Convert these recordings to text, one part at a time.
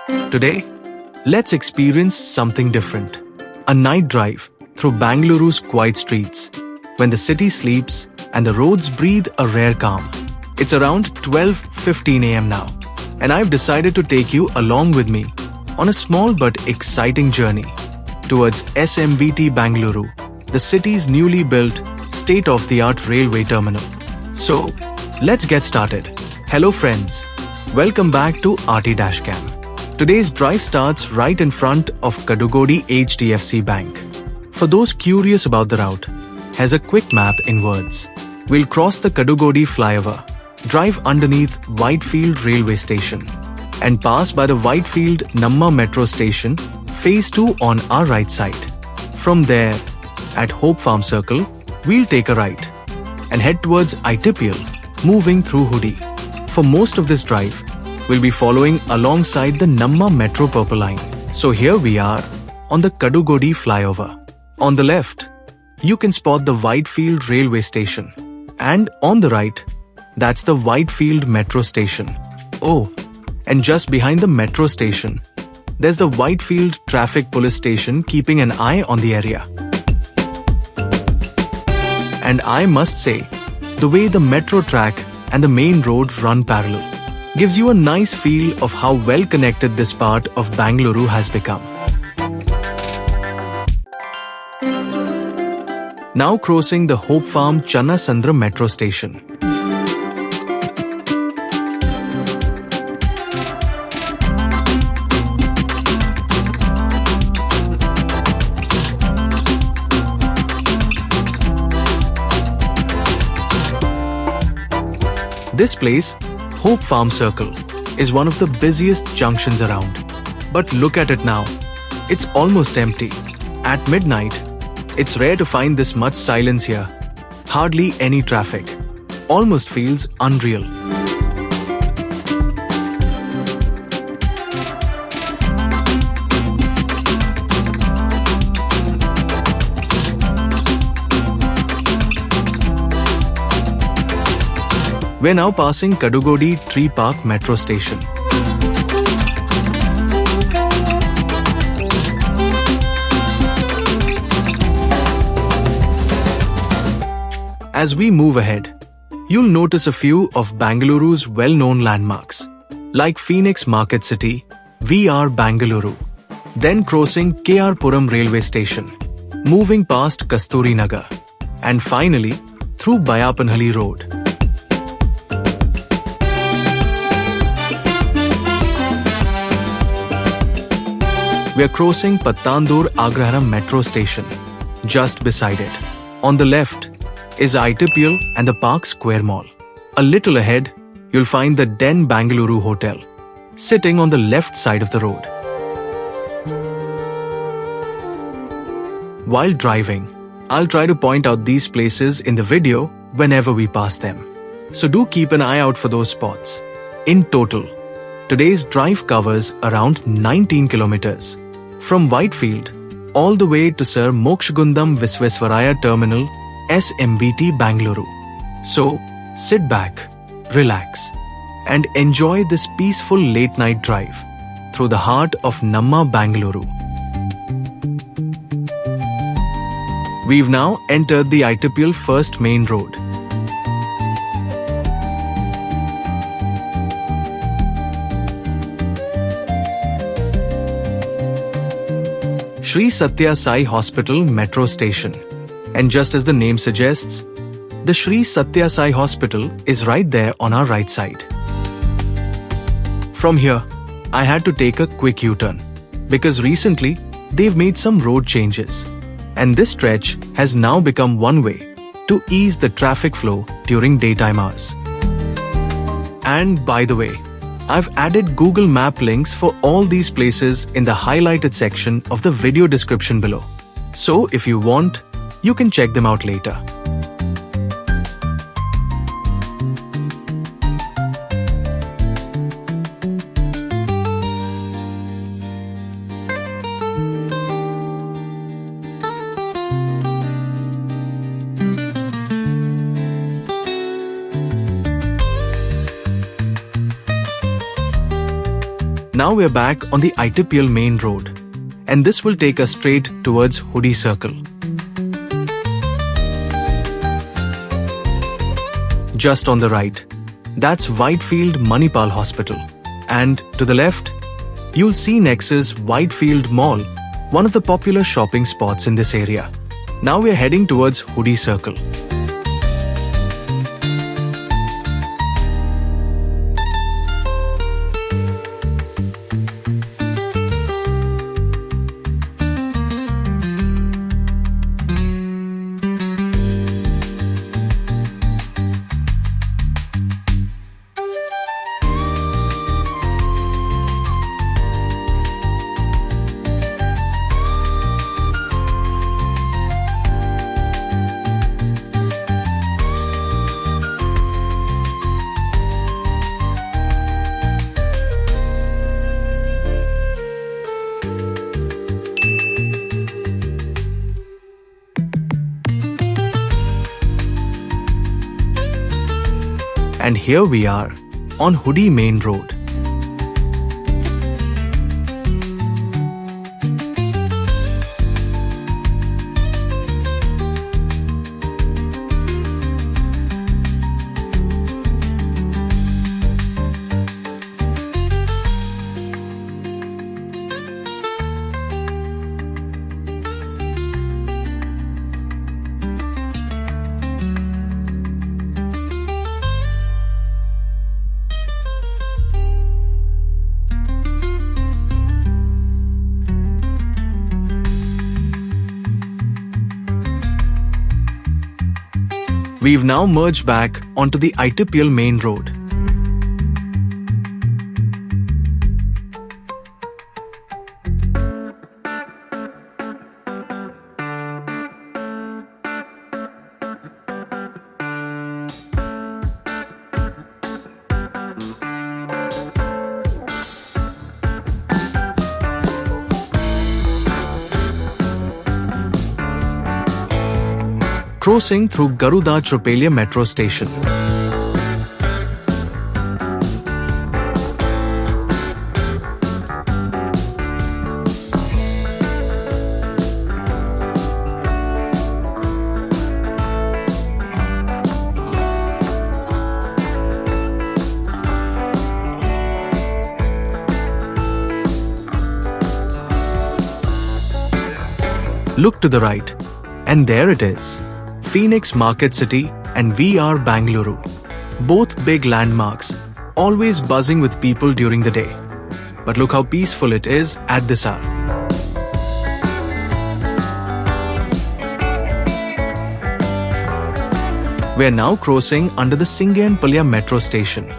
Today, let's experience something different. A night drive through Bangaluru's quiet streets, when the city sleeps and the roads breathe a rare calm. It's around 12:15 a.m. now, and I've decided to take you along with me on a small but exciting journey towards SMVT Bengaluru, the city's newly built, state-of-the-art railway terminal. So, let's get started. Hello friends, welcome back to RT-Cam. Today's drive starts right in front of Kadugodi HDFC Bank. For those curious about the route, here's a quick map in words. We'll cross the Kadugodi flyover, drive underneath Whitefield Railway Station, and pass by the Whitefield Metro Station, Phase 2 on our right side. From there, at Hopefarm Circle, we'll take a right and head towards ITPL, moving through Hoodi. For most of this drive, we'll be following alongside the Metro Purple Line. So here we are on the Kadugodi flyover. On the left, you can spot the Whitefield Railway Station, and on the right, that's the Whitefield Metro Station. Oh, and just behind the metro station, there's the Whitefield Traffic Police Station keeping an eye on the area. And I must say, the way the metro track and the main road run parallel gives you a nice feel of how well connected this part of Bangalore has become. Now crossing the Hopefarm Channasandra Metro Station. This place, Hopefarm Circle, is one of the busiest junctions around. But look at it now. It's almost empty. At midnight, it's rare to find this much silence here. Hardly any traffic. Almost feels unreal. We're now passing Kadugodi Tree Park Metro Station. As we move ahead, you'll notice a few of Bengaluru's well-known landmarks, like Phoenix Marketcity, VR Bengaluru, then crossing Puram Railway Station, moving past Kasturi Nagar, and finally through Bayapanhalli Road. We are crossing Pattandur Agrahara Metro Station, just beside it. On the left is ITPL and the Park Square Mall. A little ahead, you'll find the Den Bengaluru Hotel, sitting on the left side of the road. While driving, I'll try to point out these places in the video whenever we pass them. So do keep an eye out for those spots. In total, today's drive covers around 19 kilometers, from Whitefield all the way to Sir Mokshagundam Visvesvaraya Terminal, SMVT Bengaluru. So, sit back, relax, and enjoy this peaceful late-night drive through the heart of Namma Bengaluru. We've now entered the ITPL First Main Road. Sri Sathya Sai Hospital Metro Station. And just as the name suggests, the Sri Sathya Sai Hospital is right there on our right side. From here, I had to take a quick U-turn because recently they've made some road changes, and this stretch has now become one way to ease the traffic flow during daytime hours. And by the way, I've added Google Map links for all these places in the highlighted section of the video description below. So if you want, you can check them out later. Now we're back on the ITPL main road, and this will take us straight towards Hoodi Circle. Just on the right, that's Whitefield Manipal Hospital, and to the left, you'll see Nexus Whitefield Mall, one of the popular shopping spots in this area. Now we're heading towards Hoodi Circle. And here we are on Hoodi Main Road. We've now merged back onto the ITPL main road. Crossing through Garudacharpalya Metro Station. Look to the right, and there it is. Phoenix Marketcity and VR Bengaluru, both big landmarks, always buzzing with people during the day. But look how peaceful it is at this hour. We are now crossing under the Singayyanapalya Metro Station.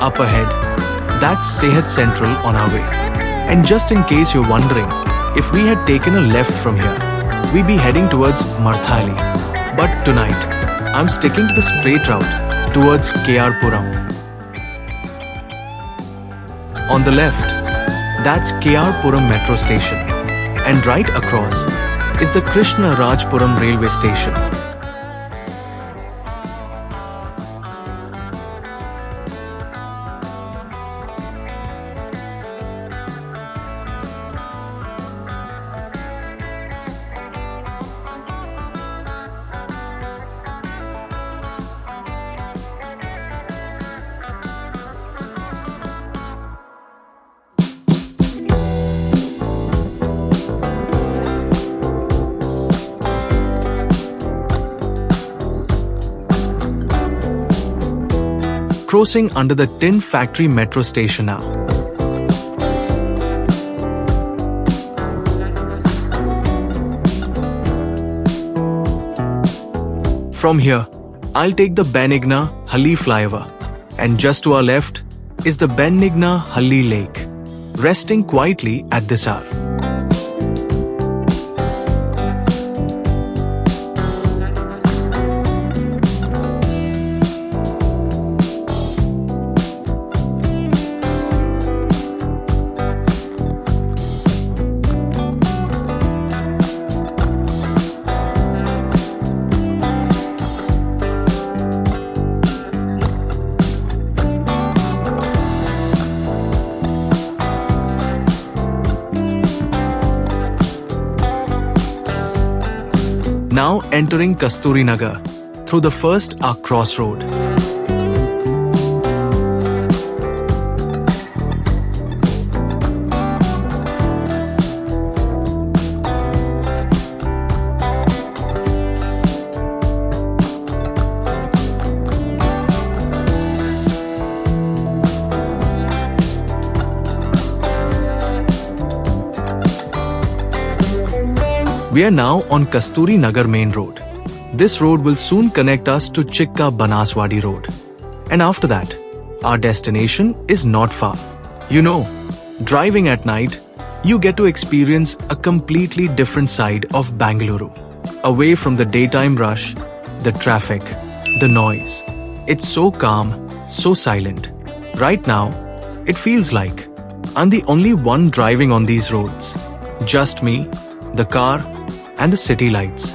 Up ahead, that's Sehat Central on our way. And just in case you're wondering, if we had taken a left from here, we'd be heading towards Marthali. But tonight, I'm sticking to the straight route towards Puram. On the left, that's Puram Metro Station. And right across is the Puram Railway Station. Crossing under the Tin Factory Metro Station now. From here, I'll take the Benigna Halli flyover, and just to our left is the Benigna Halli Lake, resting quietly at this hour. Now entering Kasturi Nagar through the first Arc Cross Road. We are now on Kasturi Nagar Main Road. This road will soon connect us to Chikka Banaswadi Road. And after that, our destination is not far. You know, driving at night, you get to experience a completely different side of Bengaluru. Away from the daytime rush, the traffic, the noise. It's so calm, so silent. Right now, it feels like I'm the only one driving on these roads. Just me, the car, and the city lights.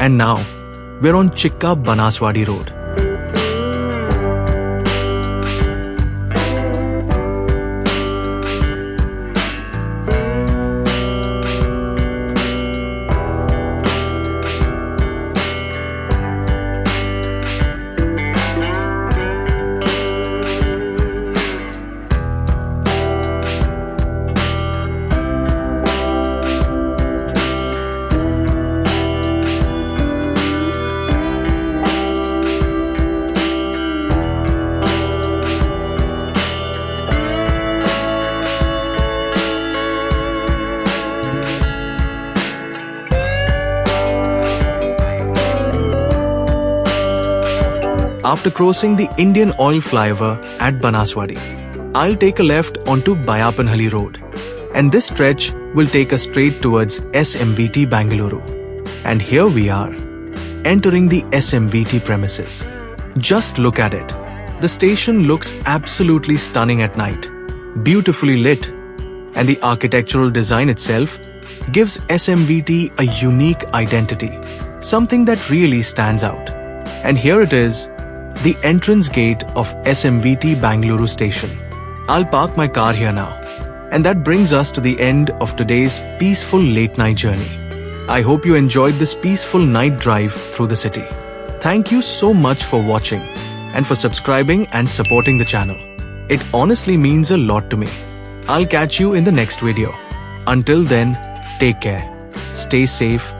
And now, we're on Chikka Banaswadi Road. After crossing the Indian Oil flyover at Banaswadi, I'll take a left onto Bayapanhalli Road, and this stretch will take us straight towards SMVT Bengaluru. And here we are, entering the SMVT premises. Just look at it. The station looks absolutely stunning at night, beautifully lit, and the architectural design itself gives SMVT a unique identity, something that really stands out. And here it is, the entrance gate of SMVT Bengaluru station. I'll park my car here now. And that brings us to the end of today's peaceful late night journey. I hope you enjoyed this peaceful night drive through the city. Thank you so much for watching and for subscribing and supporting the channel. It honestly means a lot to me. I'll catch you in the next video. Until then, take care, stay safe,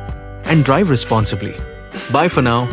and drive responsibly. Bye for now.